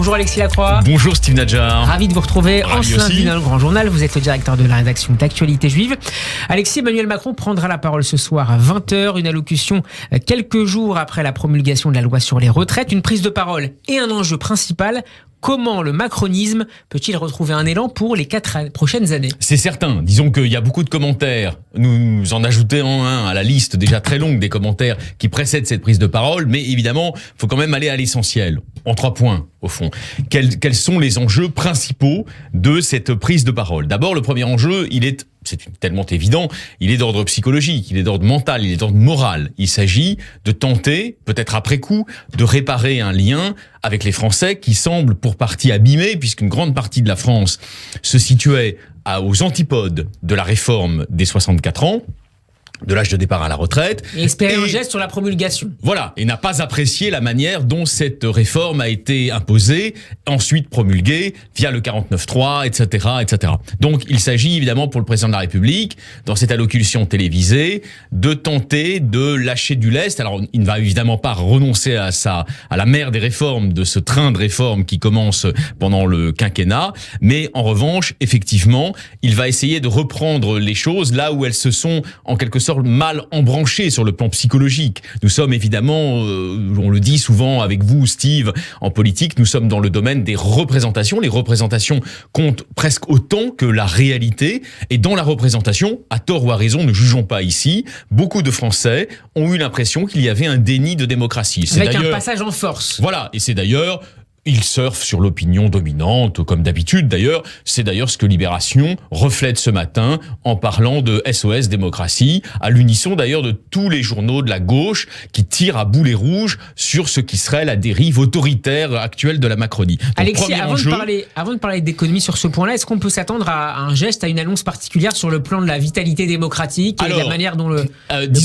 Bonjour Alexis Lacroix. Bonjour Steve Nadjar. Ravi de vous retrouver en ce lundi aussi. dans le Grand Journal. Vous êtes le directeur de la rédaction d'Actualité Juive. Alexis, Emmanuel Macron prendra la parole ce soir à 20h. Une allocution quelques jours après la promulgation de la loi sur les retraites. Une prise de parole et un enjeu principal. Comment le macronisme peut-il retrouver un élan pour les 4 prochaines années ? C'est certain. Disons qu'il y a beaucoup de commentaires. Nous en ajoutons un à la liste déjà très longue des commentaires qui précèdent cette prise de parole. Mais évidemment, il faut quand même aller à l'essentiel. En 3 points, au fond. Quels sont les enjeux principaux de cette prise de parole ? D'abord, le premier enjeu, c'est tellement évident, il est d'ordre psychologique, il est d'ordre mental, il est d'ordre moral. Il s'agit de tenter, peut-être après coup, de réparer un lien avec les Français qui semblent pour partie abîmés, puisqu'une grande partie de la France se situait aux antipodes de la réforme des 64 ans, de l'âge de départ à la retraite. Et espérer un geste sur la promulgation. Voilà, et n'a pas apprécié la manière dont cette réforme a été imposée, ensuite promulguée via le 49.3, etc., etc. Donc, il s'agit évidemment pour le président de la République, dans cette allocution télévisée, de tenter de lâcher du lest. Alors, il ne va évidemment pas renoncer à la mère des réformes, de ce train de réformes qui commence pendant le quinquennat, mais en revanche, effectivement, il va essayer de reprendre les choses là où elles se sont en quelque sorte mal embranchées sur le plan psychologique. Nous sommes évidemment, on le dit souvent avec vous, Steve, en politique, nous sommes dans le domaine des représentations. Les représentations comptent presque autant que la réalité. Et dans la représentation, à tort ou à raison, ne jugeons pas ici, beaucoup de Français ont eu l'impression qu'il y avait un déni de démocratie. Avec un passage en force. Voilà, et c'est d'ailleurs... Il surfe sur l'opinion dominante, comme d'habitude d'ailleurs. C'est d'ailleurs ce que Libération reflète ce matin en parlant de SOS démocratie, à l'unisson d'ailleurs de tous les journaux de la gauche qui tirent à boulet rouge sur ce qui serait la dérive autoritaire actuelle de la Macronie. Donc, Alexis, avant de parler d'économie sur ce point-là, est-ce qu'on peut s'attendre à un geste, à une annonce particulière sur le plan de la vitalité démocratique et de la manière dont le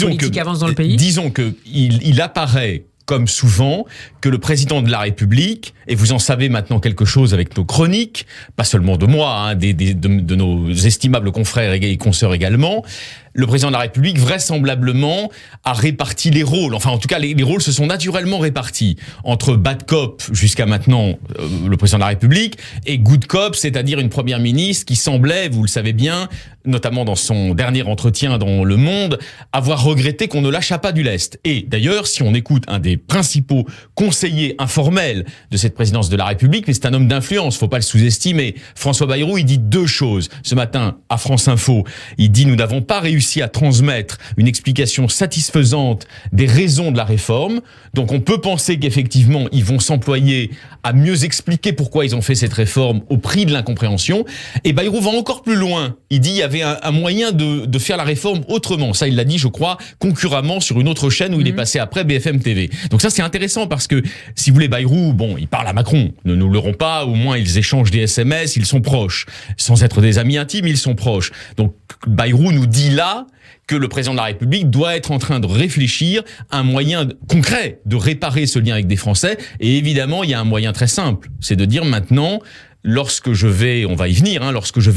politique avance dans le pays ? Disons que il apparaît comme souvent, que le président de la République, et vous en savez maintenant quelque chose avec nos chroniques, pas seulement de moi, de nos estimables confrères et consoeurs également, le président de la République, vraisemblablement, a réparti les rôles. Enfin, en tout cas, les rôles se sont naturellement répartis entre bad cop, jusqu'à maintenant, le président de la République, et good cop, c'est-à-dire une première ministre qui semblait, vous le savez bien, notamment dans son dernier entretien dans Le Monde, avoir regretté qu'on ne lâchât pas du lest. Et d'ailleurs, si on écoute un des principaux conseillers informels de cette présidence de la République, mais c'est un homme d'influence, faut pas le sous-estimer, François Bayrou, il dit 2 choses. Ce matin, à France Info, il dit « Nous n'avons pas réussi à transmettre une explication satisfaisante des raisons de la réforme. Donc on peut penser qu'effectivement, ils vont s'employer à mieux expliquer pourquoi ils ont fait cette réforme au prix de l'incompréhension. » Et Bayrou va encore plus loin. Il dit il y avait un moyen de faire la réforme autrement. Ça, il l'a dit, je crois, concurremment sur une autre chaîne où il est passé après BFM TV. Donc ça, c'est intéressant parce que, si vous voulez, Bayrou, bon, il parle à Macron. Ne nous leurrons pas, au moins ils échangent des SMS, ils sont proches. Sans être des amis intimes, ils sont proches. Donc Bayrou nous dit là que le président de la République doit être en train de réfléchir à un moyen concret de réparer ce lien avec des Français. Et évidemment, il y a un moyen très simple. C'est de dire maintenant, lorsque je vais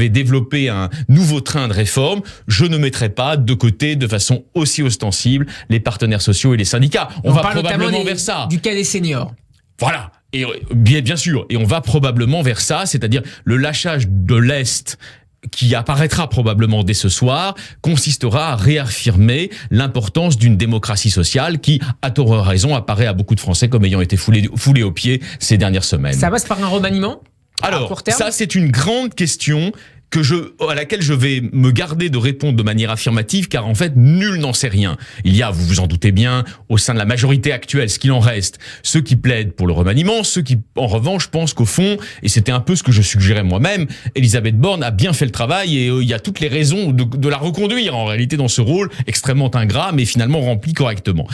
développer un nouveau train de réforme, je ne mettrai pas de côté de façon aussi ostensible les partenaires sociaux et les syndicats. On va probablement vers ça. Du cas des seniors. Voilà. Et bien sûr. Et on va probablement vers ça, c'est-à-dire le lâchage de l'Est qui apparaîtra probablement dès ce soir, consistera à réaffirmer l'importance d'une démocratie sociale qui, à tort ou à raison, apparaît à beaucoup de Français comme ayant été foulée aux pieds ces dernières semaines. Ça passe par un remaniement ? Alors, ça c'est une grande question à laquelle je vais me garder de répondre de manière affirmative, car en fait, nul n'en sait rien. Il y a, vous vous en doutez bien, au sein de la majorité actuelle, ce qu'il en reste, ceux qui plaident pour le remaniement, ceux qui, en revanche, pensent qu'au fond, et c'était un peu ce que je suggérais moi-même, Elisabeth Borne a bien fait le travail et il y a toutes les raisons de la reconduire, en réalité, dans ce rôle extrêmement ingrat, mais finalement rempli correctement.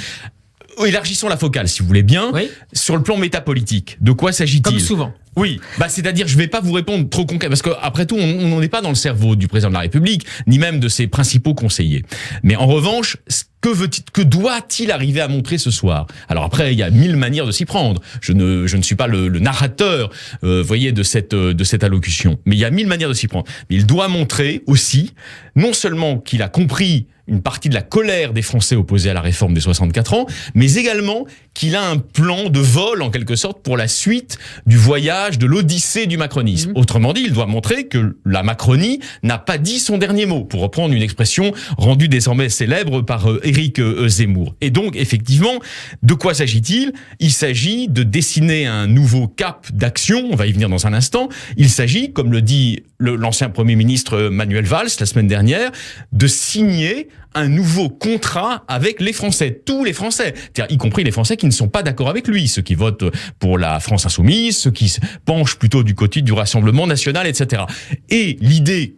Élargissons la focale, si vous voulez bien, sur le plan métapolitique. De quoi s'agit-il ? Comme souvent. Oui, c'est-à-dire, je vais pas vous répondre trop concret, parce que après tout, on n'est pas dans le cerveau du président de la République, ni même de ses principaux conseillers. Mais en revanche, Que doit-il arriver à montrer ce soir? Alors après, il y a 1000 manières de s'y prendre. Je ne suis pas le narrateur, voyez, de cette allocution. Mais il y a 1000 manières de s'y prendre. Mais il doit montrer aussi, non seulement qu'il a compris une partie de la colère des Français opposés à la réforme des 64 ans, mais également qu'il a un plan de vol, en quelque sorte, pour la suite du voyage, de l'odyssée du macronisme. Autrement dit, il doit montrer que la Macronie n'a pas dit son dernier mot, pour reprendre une expression rendue désormais célèbre par Éric Zemmour. Et donc, effectivement, de quoi s'agit-il? Il s'agit de dessiner un nouveau cap d'action, on va y venir dans un instant. Il s'agit, comme le dit l'ancien Premier ministre Manuel Valls la semaine dernière, de signer un nouveau contrat avec les Français, tous les Français, c'est-à-dire y compris les Français qui ne sont pas d'accord avec lui, ceux qui votent pour la France insoumise, ceux qui se penchent plutôt du côté du Rassemblement national, etc. Et l'idée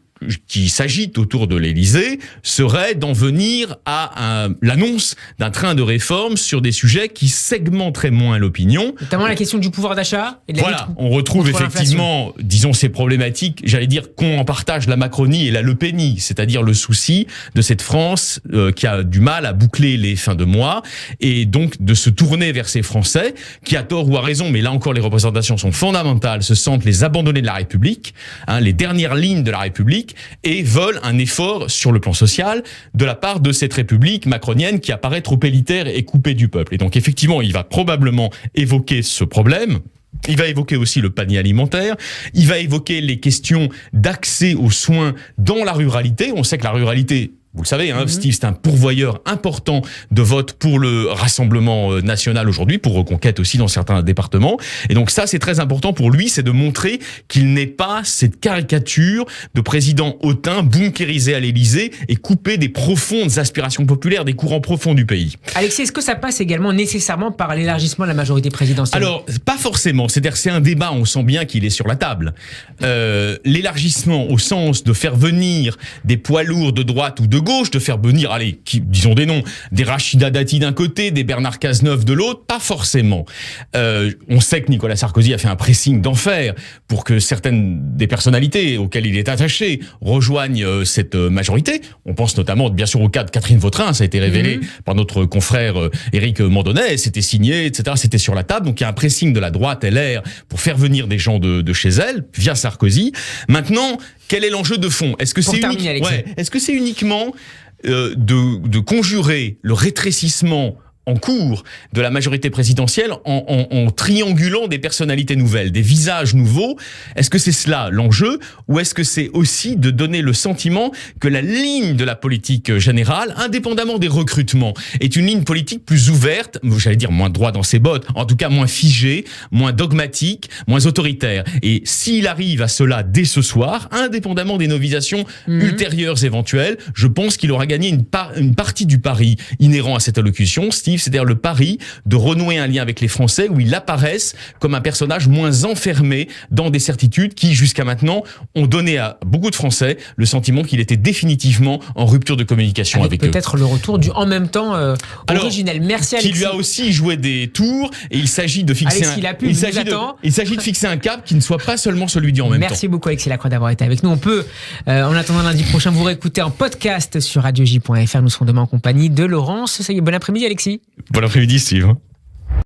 qui s'agite autour de l'Élysée serait d'en venir à l'annonce d'un train de réforme sur des sujets qui segmenteraient moins l'opinion. Notamment la question du pouvoir d'achat et de la Voilà, on retrouve effectivement, disons, ces problématiques, j'allais dire qu'on en partage la Macronie et la Le Peni, c'est-à-dire le souci de cette France qui a du mal à boucler les fins de mois et donc de se tourner vers ces Français qui, à tort ou à raison, mais là encore les représentations sont fondamentales, se sentent les abandonnés de la République, les dernières lignes de la République, et veulent un effort sur le plan social de la part de cette République macronienne qui apparaît trop élitaire et coupée du peuple. Et donc effectivement, il va probablement évoquer ce problème. Il va évoquer aussi le panier alimentaire, il va évoquer les questions d'accès aux soins dans la ruralité. On sait que la ruralité, vous le savez, Steve, c'est un pourvoyeur important de vote pour le Rassemblement national aujourd'hui, pour Reconquête aussi dans certains départements. Et donc ça, c'est très important pour lui, c'est de montrer qu'il n'est pas cette caricature de président hautain, bunkérisé à l'Élysée et coupé des profondes aspirations populaires, des courants profonds du pays. Alexis, est-ce que ça passe également nécessairement par l'élargissement de la majorité présidentielle? Alors, pas forcément. C'est-à-dire que c'est un débat, on sent bien qu'il est sur la table. L'élargissement au sens de faire venir des poids lourds de droite ou de gauche, de faire venir, disons des noms, des Rachida Dati d'un côté, des Bernard Cazeneuve de l'autre, pas forcément. On sait que Nicolas Sarkozy a fait un pressing d'enfer pour que certaines des personnalités auxquelles il est attaché rejoignent cette majorité. On pense notamment, bien sûr, au cas de Catherine Vautrin, ça a été révélé par notre confrère Éric Mandonnet, c'était signé, etc., c'était sur la table, donc il y a un pressing de la droite LR pour faire venir des gens de chez elle, via Sarkozy. Maintenant, quel est l'enjeu de fond? Est-ce que c'est uniquement de conjurer le rétrécissement en cours de la majorité présidentielle en triangulant des personnalités nouvelles, des visages nouveaux? Est-ce que c'est cela l'enjeu, ou est-ce que c'est aussi de donner le sentiment que la ligne de la politique générale, indépendamment des recrutements, est une ligne politique plus ouverte, j'allais dire moins droit dans ses bottes, en tout cas moins figée, moins dogmatique, moins autoritaire? Et s'il arrive à cela dès ce soir, indépendamment des novisations ultérieures éventuelles, je pense qu'il aura gagné une partie du pari inhérent à cette allocution, c'est-à-dire le pari de renouer un lien avec les Français où il apparaisse comme un personnage moins enfermé dans des certitudes qui, jusqu'à maintenant, ont donné à beaucoup de Français le sentiment qu'il était définitivement en rupture de communication avec eux. Peut-être le retour du en même temps originel. Merci Alexis. Qui lui a aussi joué des tours, et il s'agit de fixer il s'agit de fixer un cap qui ne soit pas seulement celui du en même temps. Merci beaucoup Alexis Lacroix d'avoir été avec nous. On peut, en attendant lundi prochain, vous réécouter en podcast sur radioj.fr. Nous serons demain en compagnie de Laurence. Ça y est, bon après-midi Alexis. Bon après-midi Steve.